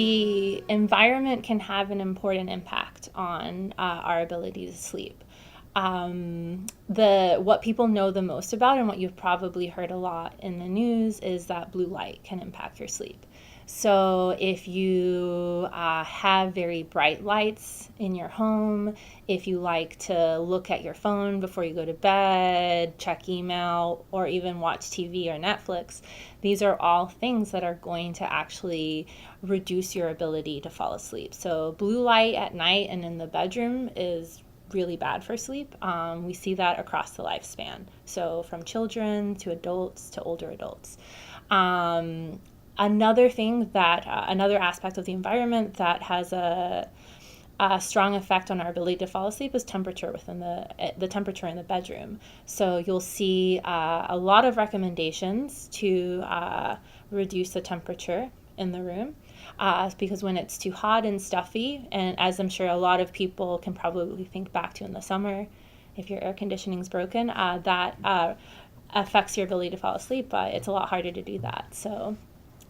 the environment can have an important impact on our ability to sleep. What people know the most about, and what you've probably heard a lot in the news, is that blue light can impact your sleep. So if you have very bright lights in your home, if you like to look at your phone before you go to bed, check email, or even watch TV or Netflix, these are all things that are going to actually reduce your ability to fall asleep. So blue light at night and in the bedroom is really bad for sleep. We see that across the lifespan. So from children to adults to older adults. Another aspect of the environment that has a strong effect on our ability to fall asleep is temperature within the temperature in the bedroom. So you'll see a lot of recommendations to reduce the temperature in the room. Because when it's too hot and stuffy, and as I'm sure a lot of people can probably think back to in the summer, if your air conditioning's broken, that affects your ability to fall asleep. It's a lot harder to do that. So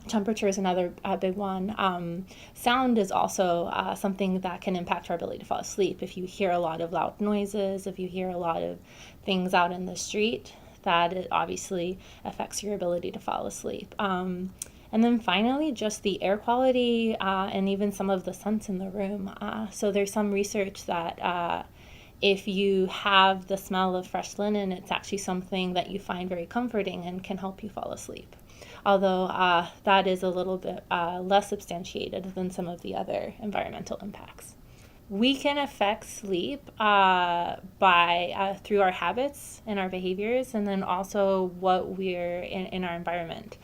temperature is another big one. Sound is also something that can impact our ability to fall asleep. If you hear a lot of loud noises, if you hear a lot of things out in the street, that it obviously affects your ability to fall asleep. And then finally, just the air quality and even some of the scents in the room. So there's some research that if you have the smell of fresh linen, it's actually something that you find very comforting and can help you fall asleep. Although that is a little bit less substantiated than some of the other environmental impacts. We can affect sleep through our habits and our behaviors, and then also what we're in our environment.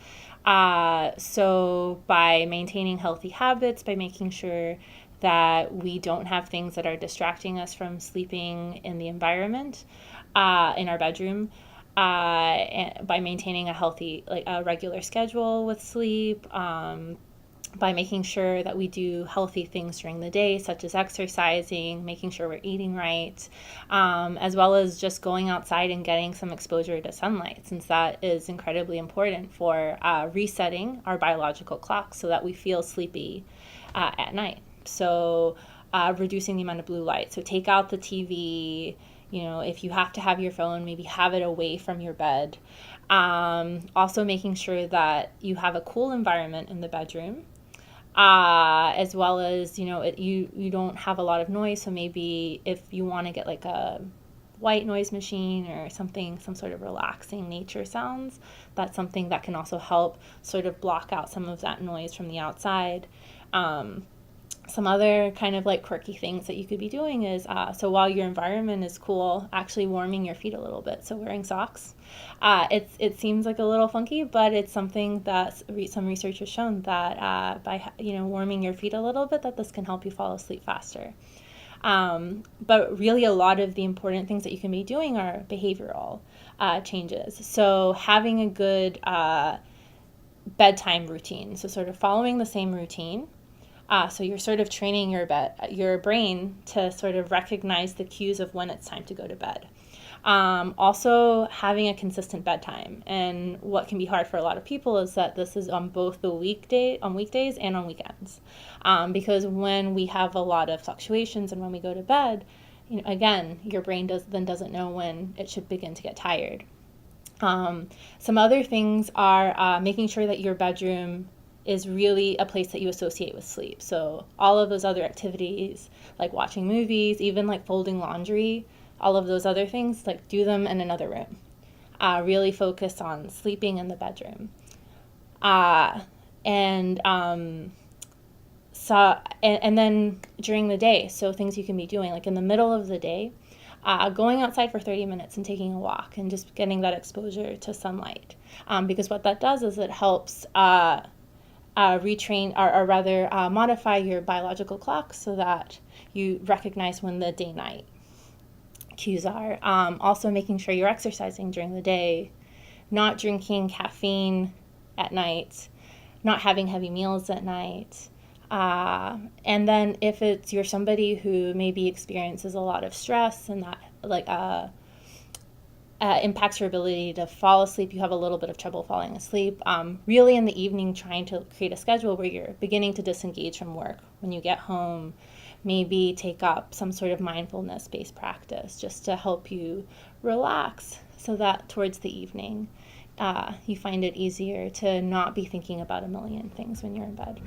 So by maintaining healthy habits, by making sure that we don't have things that are distracting us from sleeping in the environment, in our bedroom, and by maintaining a healthy, a regular schedule with sleep, by making sure that we do healthy things during the day, such as exercising, making sure we're eating right, as well as just going outside and getting some exposure to sunlight, since that is incredibly important for resetting our biological clock so that we feel sleepy at night. So reducing the amount of blue light. So take out the TV. If you have to have your phone, maybe have it away from your bed. Also making sure that you have a cool environment in the bedroom, as well as, you don't have a lot of noise. So maybe if you want to get like a white noise machine or something, some sort of relaxing nature sounds, that's something that can also help sort of block out some of that noise from the outside. Some other kind of quirky things that you could be doing is, so while your environment is cool, actually warming your feet a little bit. So wearing socks. It seems like a little funky, but it's something that some research has shown that by warming your feet a little bit, that this can help you fall asleep faster. But really a lot of the important things that you can be doing are behavioral changes. So having a good bedtime routine. So sort of following the same routine. So you're sort of training your brain to sort of recognize the cues of when it's time to go to bed. Also having a consistent bedtime. And what can be hard for a lot of people is that this is on both weekdays and on weekends. Because when we have a lot of fluctuations and when we go to bed, again, your brain doesn't know when it should begin to get tired. Some other things are making sure that your bedroom is really a place that you associate with sleep. So all of those other activities, like watching movies, even folding laundry, all of those other things, do them in another room. Really focus on sleeping in the bedroom. And then during the day, so things you can be doing, in the middle of the day, going outside for 30 minutes and taking a walk and just getting that exposure to sunlight. Because what that does is it helps retrain, or rather modify your biological clock so that you recognize when the day-night cues are. Also making sure you're exercising during the day, not drinking caffeine at night, not having heavy meals at night. And then if you're somebody who maybe experiences a lot of stress and that impacts your ability to fall asleep. You have a little bit of trouble falling asleep. Really in the evening, trying to create a schedule where you're beginning to disengage from work. When you get home, maybe take up some sort of mindfulness-based practice just to help you relax so that towards the evening, you find it easier to not be thinking about a million things when you're in bed.